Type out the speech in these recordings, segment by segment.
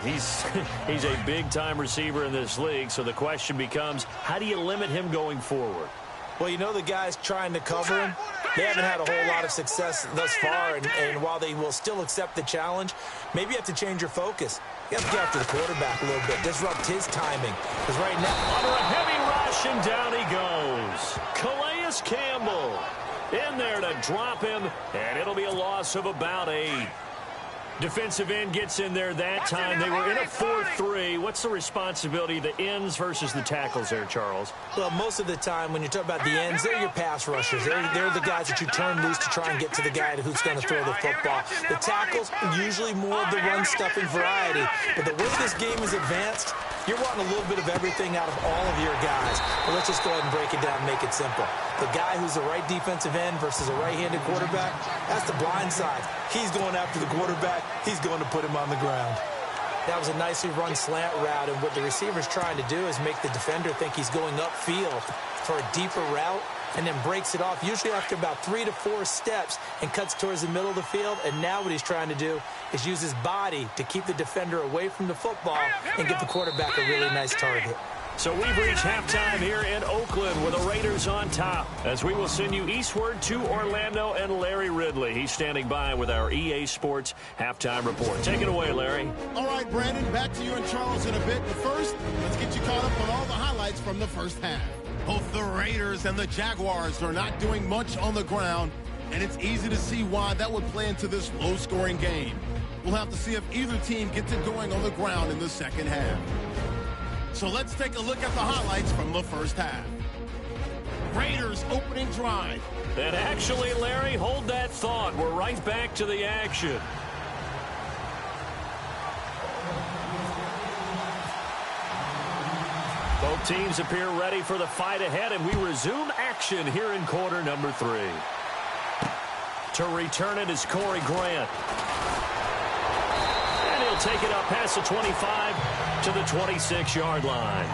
He's a big-time receiver in this league, so the question becomes, how do you limit him going forward? Well, you know the guys trying to cover him, they haven't had a whole lot of success thus far, and while they will still accept the challenge, maybe you have to change your focus. You have to get after the quarterback a little bit, disrupt his timing. Because right now, under a heavy rush, and down he goes. Calais Campbell in there to drop him, and it'll be a loss of about 8. Defensive end gets in there that time. They were in a 4-3. What's the responsibility of the ends versus the tackles there, Charles? Well, most of the time when you talk about the ends, they're your pass rushers. They're the guys that you turn loose to try and get to the guy who's going to throw the football. The tackles, usually more of the run-stuffing variety. But the way this game is advanced, you're wanting a little bit of everything out of all of your guys. But let's just go ahead and break it down and make it simple. The guy who's the right defensive end versus a right-handed quarterback, that's the blind side. He's going after the quarterback. He's going to put him on the ground. That was a nicely run slant route, and what the receiver's trying to do is make the defender think he's going upfield for a deeper route, and then breaks it off, usually after about 3 to 4 steps, and cuts towards the middle of the field. And now what he's trying to do is use his body to keep the defender away from the football and give the quarterback a really nice target. So we've reached halftime here in Oakland with the Raiders on top, as we will send you eastward to Orlando and Larry Ridley. He's standing by with our EA Sports halftime report. Take it away, Larry. All right, Brandon, back to you and Charles in a bit. But first, let's get you caught up on all the highlights from the first half. Both the Raiders and the Jaguars are not doing much on the ground, and it's easy to see why that would play into this low-scoring game. We'll have to see if either team gets it going on the ground in the second half. So let's take a look at the highlights from the first half. Raiders opening drive. And actually, Larry, hold that thought. We're right back to the action. Both teams appear ready for the fight ahead, and we resume action here in quarter number 3. To return it is Corey Grant. And he'll take it up past the 25 to the 26-yard line.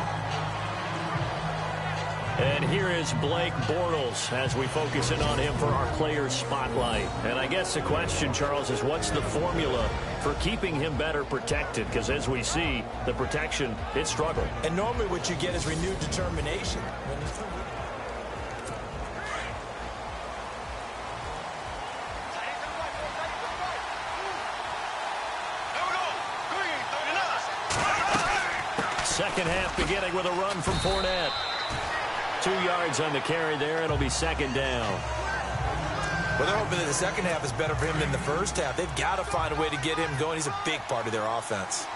And here is Blake Bortles as we focus in on him for our Players Spotlight. And I guess the question, Charles, is what's the formula for keeping him better protected? Because as we see, the protection, it struggled. And normally what you get is renewed determination. Second half beginning with a run from Fournette. 2 yards on the carry there. It'll be second down. Well, they're hoping that the second half is better for him than the first half. They've got to find a way to get him going. He's a big part of their offense.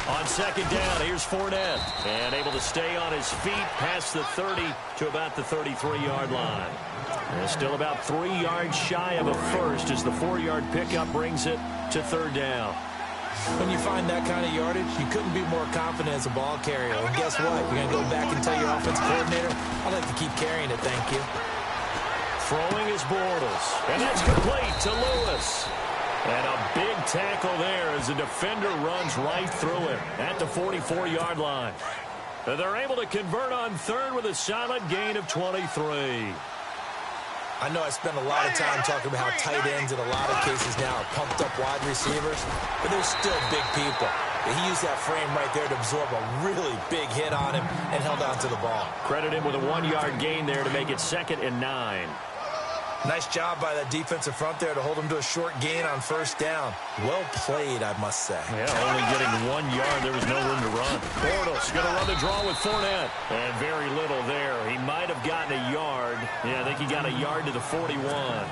On second down, here's Fournette. And able to stay on his feet past the 30 to about the 33-yard line. And still about 3 yards shy of a first as the 4-yard pickup brings it to third down. When you find that kind of yardage, you couldn't be more confident as a ball carrier. And guess what? You're going to go back and tell your offensive coordinator, I'd like to keep carrying it, thank you. Throwing is Bortles. And that's complete to Lewis. And a big tackle there as the defender runs right through him at the 44-yard line. And they're able to convert on third with a solid gain of 23. I know I spend a lot of time talking about how tight ends in a lot of cases now are pumped up wide receivers, but they're still big people. He used that frame right there to absorb a really big hit on him and held on to the ball. Credit him with a 1-yard gain there to make it 2nd and 9. Nice job by that defensive front there to hold him to a short gain on first down. Well played, I must say. Yeah, only getting 1 yard. There was no room to run. Bortles going to run the draw with Fournette. And very little there. He might have gotten a yard. Yeah, I think he got a yard to the 41.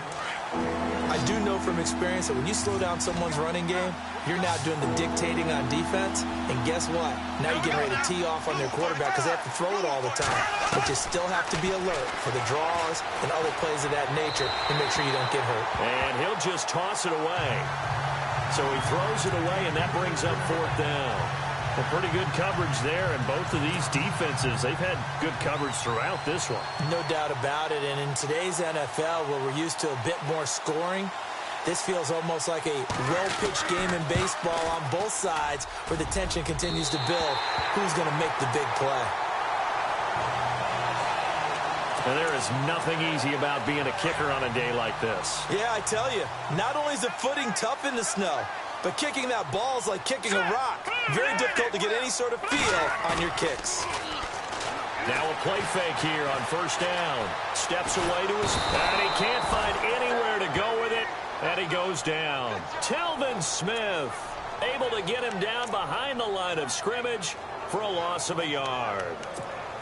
I do know from experience that when you slow down someone's running game, you're now doing the dictating on defense. And guess what? Now you're getting ready to tee off on their quarterback because they have to throw it all the time. But you still have to be alert for the draws and other plays of that nature and make sure you don't get hurt. And he'll just toss it away. So he throws it away, and that brings up 4th down. Well, pretty good coverage there, and both of these defenses, they've had good coverage throughout this one. No doubt about it, and in today's NFL, where we're used to a bit more scoring, this feels almost like a well-pitched game in baseball on both sides where the tension continues to build. Who's going to make the big play? And there is nothing easy about being a kicker on a day like this. Yeah, I tell you, not only is the footing tough in the snow, but kicking that ball is like kicking a rock. Very difficult to get any sort of feel on your kicks. Now a play fake here on first down. Steps away to his... And he can't find anywhere to go with it. And he goes down. Telvin Smith able to get him down behind the line of scrimmage for a loss of a yard.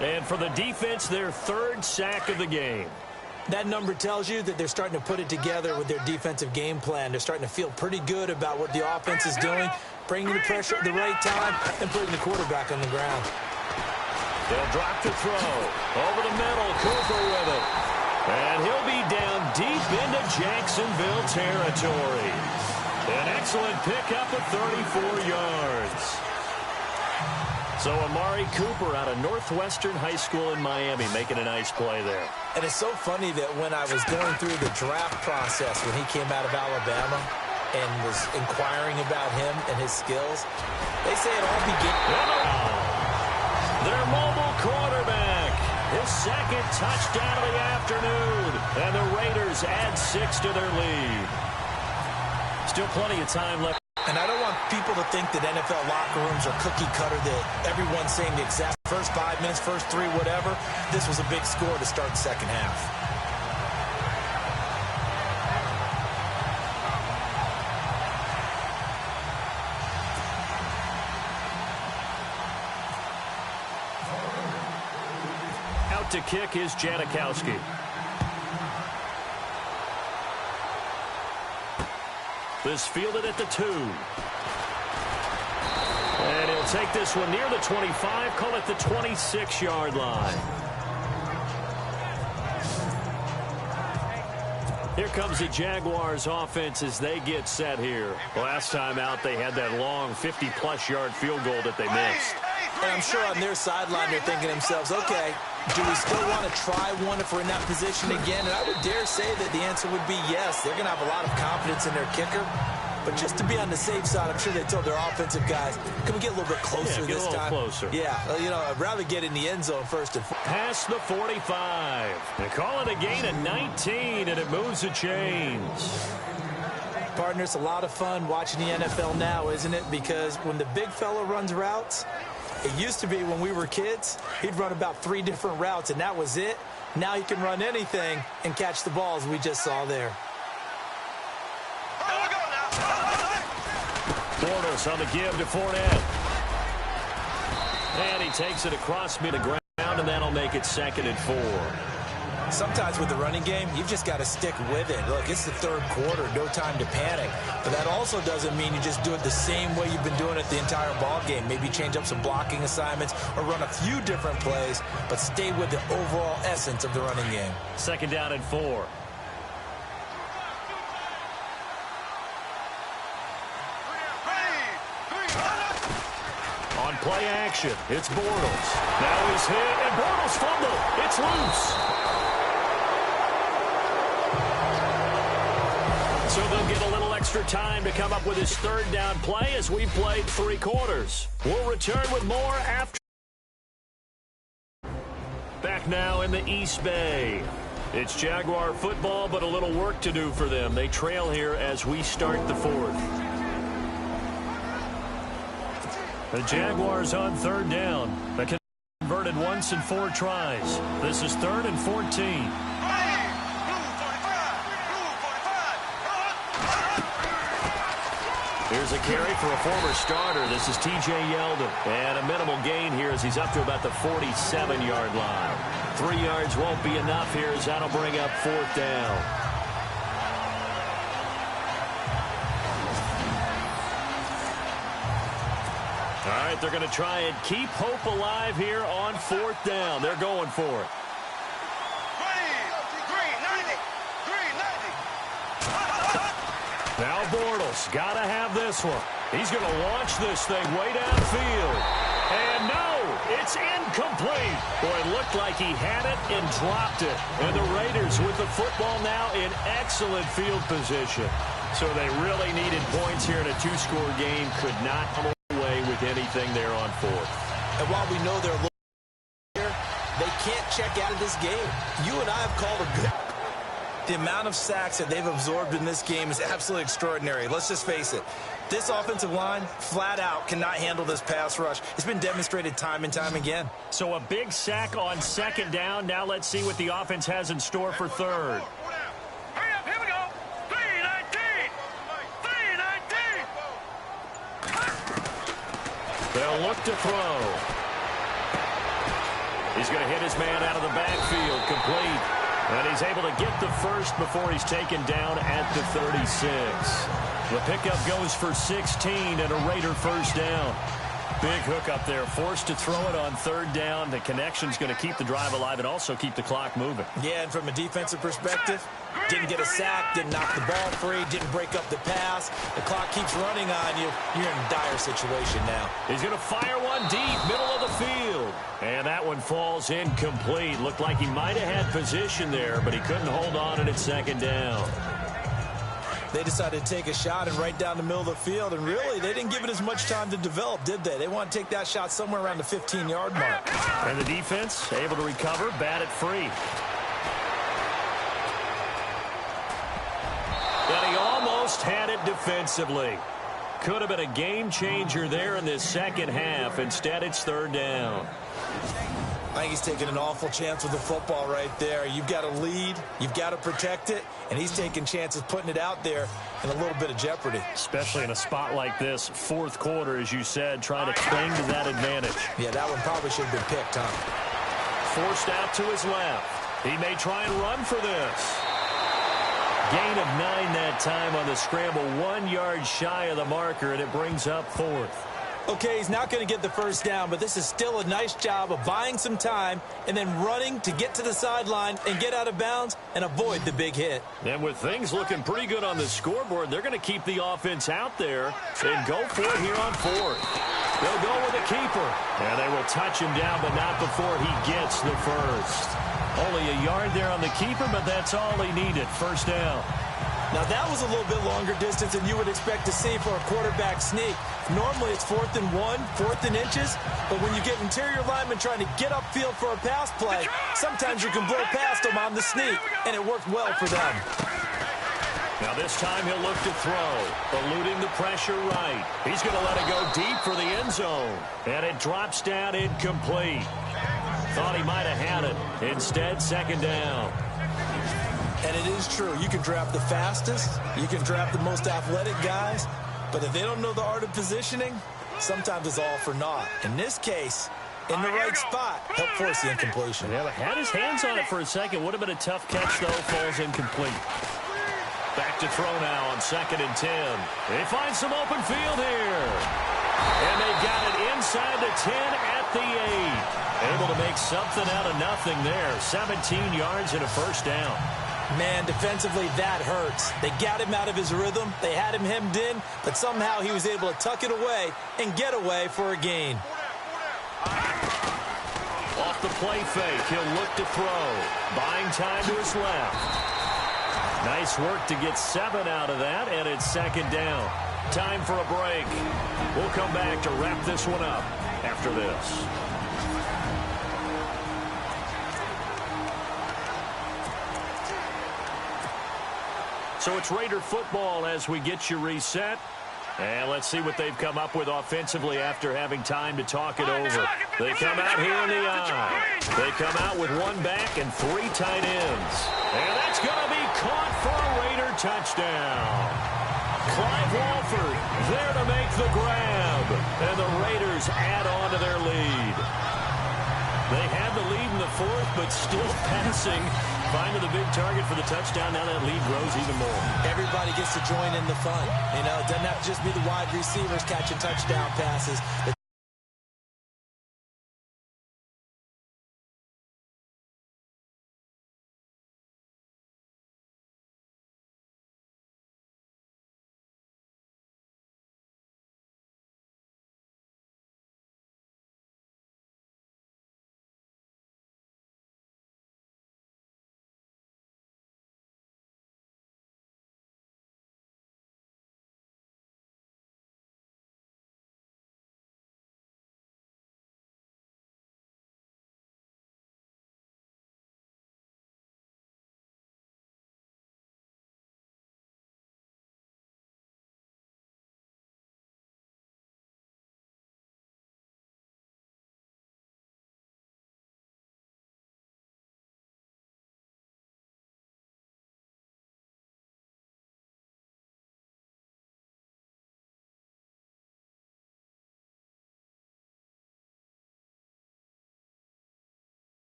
And for the defense, their third sack of the game. That number tells you that they're starting to put it together with their defensive game plan. They're starting to feel pretty good about what the offense is doing, bringing the pressure at the right time, and putting the quarterback on the ground. They'll drop to throw. Over the middle, Cooper with it. And he'll be down deep into Jacksonville territory. An excellent pickup of 34 yards. So Amari Cooper out of Northwestern High School in Miami making a nice play there. And it's so funny that when I was going through the draft process when he came out of Alabama and was inquiring about him and his skills, they say it all began. Their mobile quarterback, his second touchdown of the afternoon, and the Raiders add 6 to their lead. Still plenty of time left. And I don't want people to think that NFL locker rooms are cookie cutter, that everyone's saying the exact first 5 minutes, first 3, whatever. This was a big score to start the second half. Out to kick is Janikowski. This fielded at the 2. And he'll take this one near the 25, call it the 26-yard line. Here comes the Jaguars offense as they get set here. Last time out, they had that long 50-plus yard field goal that they missed. And I'm sure on their sideline they're thinking to themselves, okay, do we still want to try one if we're in that position again? And I would dare say that the answer would be yes. They're going to have a lot of confidence in their kicker. But just to be on the safe side, I'm sure they told their offensive guys, can we get a little bit closer this time? Closer. Yeah, you know, I'd rather get in the end zone first and foremost. Past the 45. They call it a gain of 19, and it moves the chains. Partner, it's a lot of fun watching the NFL now, isn't it? Because when the big fella runs routes, it used to be when we were kids, he'd run about 3 different routes, and that was it. Now he can run anything and catch the balls we just saw there. Bortles on the give to Fournette. And he takes it across mid-ground, and that'll make it 2nd and 4. Sometimes with the running game, you've just got to stick with it. Look, it's the third quarter, no time to panic. But that also doesn't mean you just do it the same way you've been doing it the entire ball game. Maybe change up some blocking assignments or run a few different plays, but stay with the overall essence of the running game. 2nd down and 4. On play action, it's Bortles. Now he's hit, and Bortles fumbled. It's loose. So they'll get a little extra time to come up with his 3rd down play as we've played 3 quarters. We'll return with more after. Back now in the East Bay. It's Jaguar football, but a little work to do for them. They trail here as we start the 4th. The Jaguars on 3rd down. They converted once in 4 tries. This is 3rd and 14. Here's a carry for a former starter. This is T.J. Yeldon. And a minimal gain here as he's up to about the 47-yard line. 3 yards won't be enough here as that'll bring up 4th down. All right, they're going to try and keep hope alive here on 4th down. They're going for it. Now Bortles got to have this one. He's going to launch this thing way downfield. And no, it's incomplete. Boy, it looked like he had it and dropped it. And the Raiders with the football now in excellent field position. So they really needed points here in a 2-score game. Could not come away with anything there on 4th. And while we know they're looking here, they can't check out of this game. You and I have called a good... The amount of sacks that they've absorbed in this game is absolutely extraordinary. Let's just face it. This offensive line, flat out, cannot handle this pass rush. It's been demonstrated time and time again. So a big sack on second down. Now let's see what the offense has in store for third. Hurry up, here we go. 319. 319. They'll look to throw. He's going to hit his man out of the backfield, complete. And he's able to get the first before he's taken down at the 36. The pickup goes for 16 and a Raider first down. Big hook up there, forced to throw it on third down. The connection's going to keep the drive alive and also keep the clock moving. Yeah, and from a defensive perspective, didn't get a sack, didn't knock the ball free, didn't break up the pass. The clock keeps running on you. You're in a dire situation now. He's going to fire one deep, middle of the field. And that one falls incomplete. Looked like he might have had position there, but he couldn't hold on at second down. They decided to take a shot and right down the middle of the field, and really, they didn't give it as much time to develop, did they? They want to take that shot somewhere around the 15-yard mark. And the defense able to recover, bat it free. And he almost had it defensively. Could have been a game changer there in this second half. Instead, it's third down. I think he's taking an awful chance with the football right there. You've got to lead, you've got to protect it, and he's taking chances putting it out there in a little bit of jeopardy. Especially in a spot like this, fourth quarter, as you said, trying to cling to that advantage. Yeah, that one probably should have been picked, huh? Forced out to his left. He may try and run for this. Gain of 9 that time on the scramble, 1 yard shy of the marker, and it brings up fourth. Okay, he's not going to get the first down, but this is still a nice job of buying some time and then running to get to the sideline and get out of bounds and avoid the big hit. And with things looking pretty good on the scoreboard, they're going to keep the offense out there and go for it here on fourth. They'll go with a keeper, and they will touch him down, but not before he gets the first. Only a yard there on the keeper, but that's all he needed. First down. Now, that was a little bit longer distance than you would expect to see for a quarterback sneak. Normally, it's 4th and 1, 4th and inches, but when you get interior linemen trying to get upfield for a pass play, sometimes you can blow past them on the sneak, and it worked well for them. Now this time he'll look to throw, eluding the pressure right. He's going to let it go deep for the end zone, and it drops down incomplete. Thought he might have had it. Instead, second down. And it is true. You can draft the fastest. You can draft the most athletic guys. But if they don't know the art of positioning, sometimes it's all for naught. In this case, in the right spot, helped force the incompletion. Yeah, had his hands on it for a second. Would have been a tough catch, though. Falls incomplete. Back to throw now on 2nd and 10. They find some open field here. And they got it inside the 10 at the 8. Able to make something out of nothing there. 17 yards and a first down. Man, defensively, that hurts. They got him out of his rhythm. They had him hemmed in, but somehow he was able to tuck it away and get away for a gain. Off the play fake, he'll look to throw. Buying time to his left. Nice work to get 7 out of that, and it's second down. Time for a break. We'll come back to wrap this one up after this. So it's Raider football as we get you reset. And let's see what they've come up with offensively after having time to talk it over. They come out here in the eye. They come out with 1 back and 3 tight ends. And that's going to be caught for a Raider touchdown. Clive Walford there to make the grab. And the Raiders add on to their lead. They had the lead in the 4th, but still passing. Finding the big target for the touchdown. Now that lead grows even more. Everybody gets to join in the fun. You know, it doesn't have to just be the wide receivers catching touchdown passes.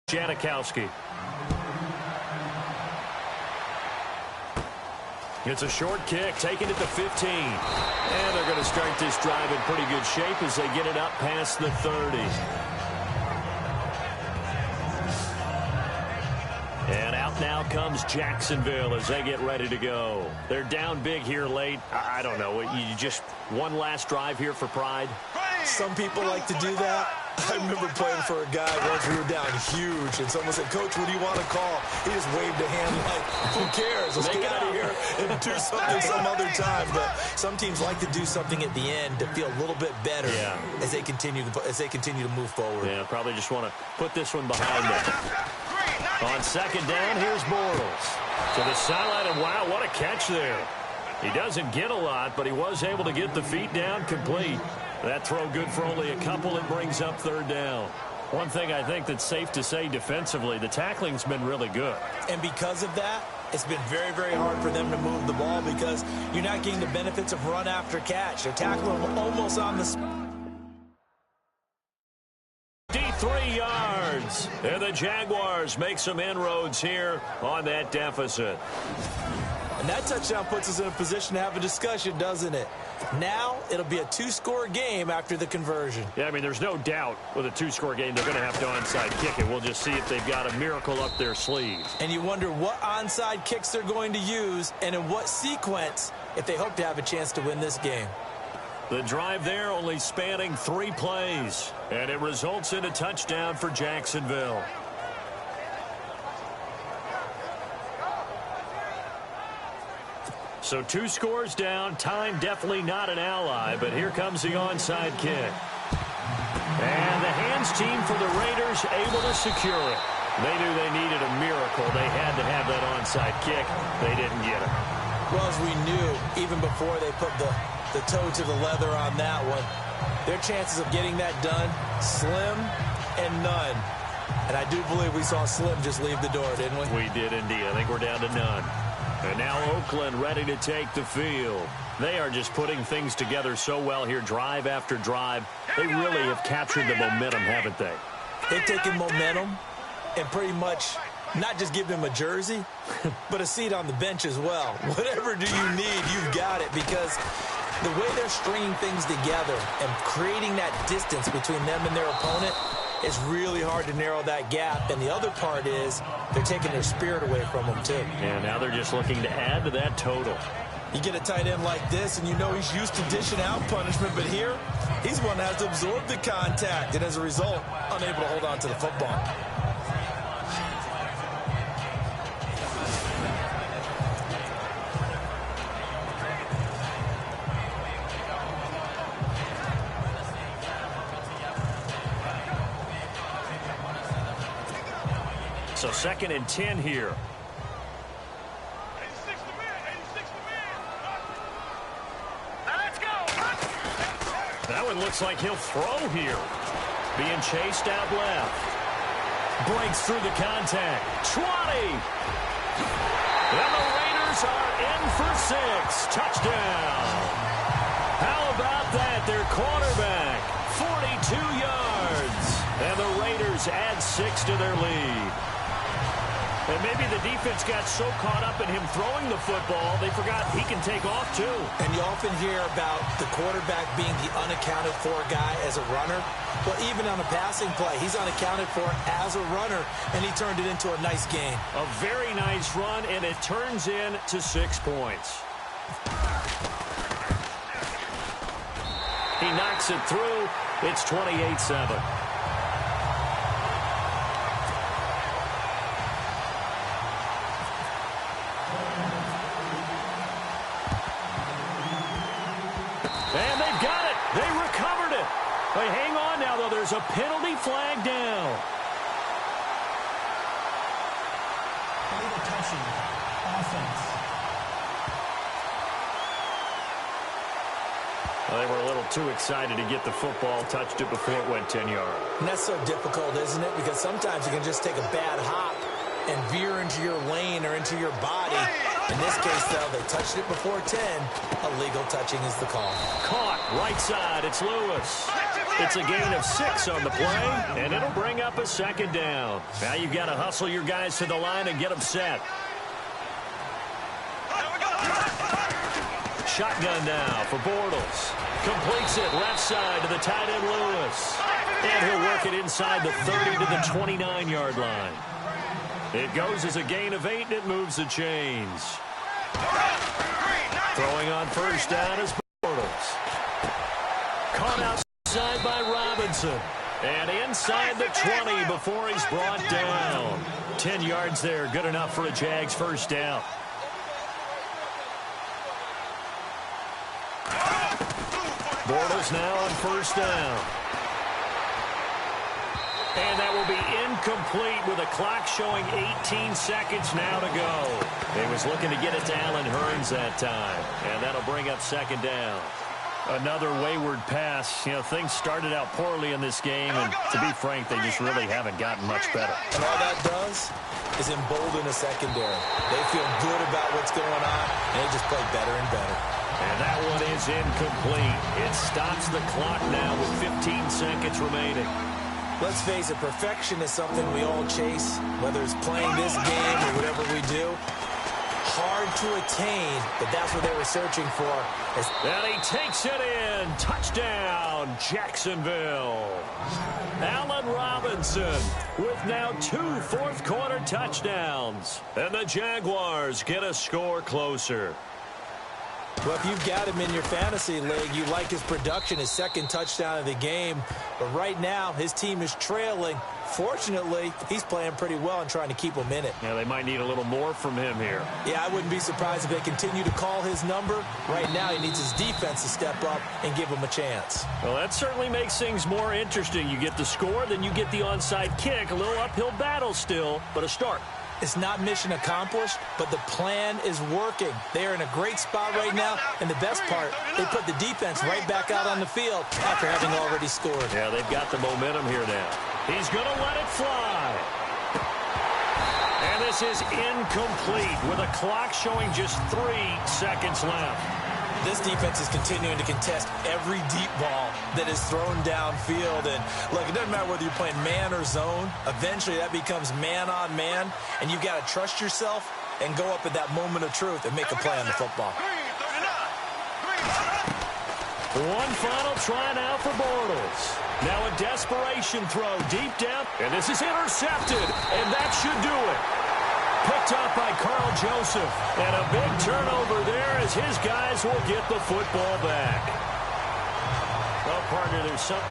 Janikowski. It's a short kick, taking it to 15. And they're going to start this drive in pretty good shape as they get it up past the 30. And out now comes Jacksonville as they get ready to go. They're down big here late. I don't know. You just one last drive here for pride? Some people like to do that. I remember playing for a guy once. We were down huge, and someone said, "Coach, what do you want to call?" He just waved a hand like, "Who cares? Let's get out of here and do something some other time." But some teams like to do something at the end to feel a little bit better as they continue to move forward. Yeah, probably just want to put this one behind them. On second down, here's Bortles to the sideline, and wow, what a catch there. He doesn't get a lot, but he was able to get the feet down complete. That throw good for only a couple. It brings up third down. One thing I think that's safe to say defensively, the tackling's been really good. And because of that, it's been very, very hard for them to move the ball because you're not getting the benefits of run after catch. They're tackling them almost on the spot. 53 yards. And the Jaguars make some inroads here on that deficit. And that touchdown puts us in a position to have a discussion, doesn't it? Now it'll be a two-score game after the conversion. Yeah, I mean, there's no doubt with a two-score game they're going to have to onside kick it. We'll just see if they've got a miracle up their sleeve. And you wonder what onside kicks they're going to use and in what sequence if they hope to have a chance to win this game. The drive there only spanning 3 plays, and it results in a touchdown for Jacksonville. So 2 scores down. Time definitely not an ally, but here comes the onside kick. And the hands team for the Raiders able to secure it. They knew they needed a miracle. They had to have that onside kick. They didn't get it. Well, as we knew, even before they put the toe to the leather on that one, their chances of getting that done, slim and none. And I do believe we saw Slim just leave the door, didn't we? We did indeed. I think we're down to none. And now Oakland ready to take the field. They are just putting things together so well here, drive after drive. They really have captured the momentum, haven't they? They've taken momentum and pretty much not just give him a jersey, but a seat on the bench as well. Whatever do you need, you've got it, because the way they're stringing things together and creating that distance between them and their opponent, it's really hard to narrow that gap. And the other part is they're taking their spirit away from them, too. And now they're just looking to add to that total. You get a tight end like this, and you know he's used to dishing out punishment. But here, he's one that has to absorb the contact. And as a result, unable to hold on to the football. So 2nd and 10 here. That one looks like he'll throw here. Being chased out left. Breaks through the contact. 20. And the Raiders are in for 6. Touchdown. How about that? Their quarterback, 42 yards. And the Raiders add 6 to their lead. And maybe the defense got so caught up in him throwing the football, they forgot he can take off too. And you often hear about the quarterback being the unaccounted for guy as a runner. Well, even on a passing play, he's unaccounted for as a runner, and he turned it into a nice game. A very nice run, and it turns into 6 points. He knocks it through. It's 28-7. And they've got it. They recovered it. They hang on now, though. There's a penalty flag down. Illegal touching. Offense. Well, they were a little too excited to get the football, touched it before it went 10 yards. And that's so difficult, isn't it? Because sometimes you can just take a bad hop and veer into your lane or into your body. In this case, though, they touched it before 10. Illegal touching is the call. Caught right side. It's Lewis. It's a gain of 6 on the play, and it'll bring up a second down. Now you've got to hustle your guys to the line and get them set. Shotgun now for Bortles. Completes it left side to the tight end Lewis. And he'll work it inside the 30 to the 29-yard line. It goes as a gain of 8, and it moves the chains. Throwing on first down is Bortles. Caught outside by Robinson. And inside the 20 before he's brought down. 10 yards there, good enough for a Jags first down. Bortles now on first down. And that will be incomplete with a clock showing 18 seconds now to go. He was looking to get it to Allen Hurns that time. And that'll bring up second down. Another wayward pass. You know, things started out poorly in this game, and to be frank, they just really haven't gotten much better. And all that does is embolden a secondary. They feel good about what's going on, and they just play better and better. And that one is incomplete. It stops the clock now with 15 seconds remaining. Let's face it, perfection is something we all chase, whether it's playing this game or whatever we do. Hard to attain, but that's what they were searching for. And he takes it in. Touchdown, Jacksonville. Allen Robinson with now 2 fourth-quarter touchdowns. And the Jaguars get a score closer. Well, if you've got him in your fantasy league, you like his production, his second touchdown of the game. But right now, his team is trailing. Fortunately, he's playing pretty well and trying to keep them in it. Yeah, they might need a little more from him here. Yeah, I wouldn't be surprised if they continue to call his number. Right now, he needs his defense to step up and give him a chance. Well, that certainly makes things more interesting. You get the score, then you get the onside kick. A little uphill battle still, but a start. It's not mission accomplished, but the plan is working. They are in a great spot right now, and the best part, they put the defense right back out on the field after having already scored. Yeah, they've got the momentum here now. He's going to let it fly. And this is incomplete with a clock showing just 3 seconds left. This defense is continuing to contest every deep ball that is thrown downfield. And, look, it doesn't matter whether you're playing man or zone. Eventually, that becomes man-on-man, and you've got to trust yourself and go up at that moment of truth and make a play on the football. One final try now for Bortles. Now a desperation throw deep down, and this is intercepted, and that should do it. Picked up by Carl Joseph. And a big turnover there as his guys will get the football back. Well, partner, there's something.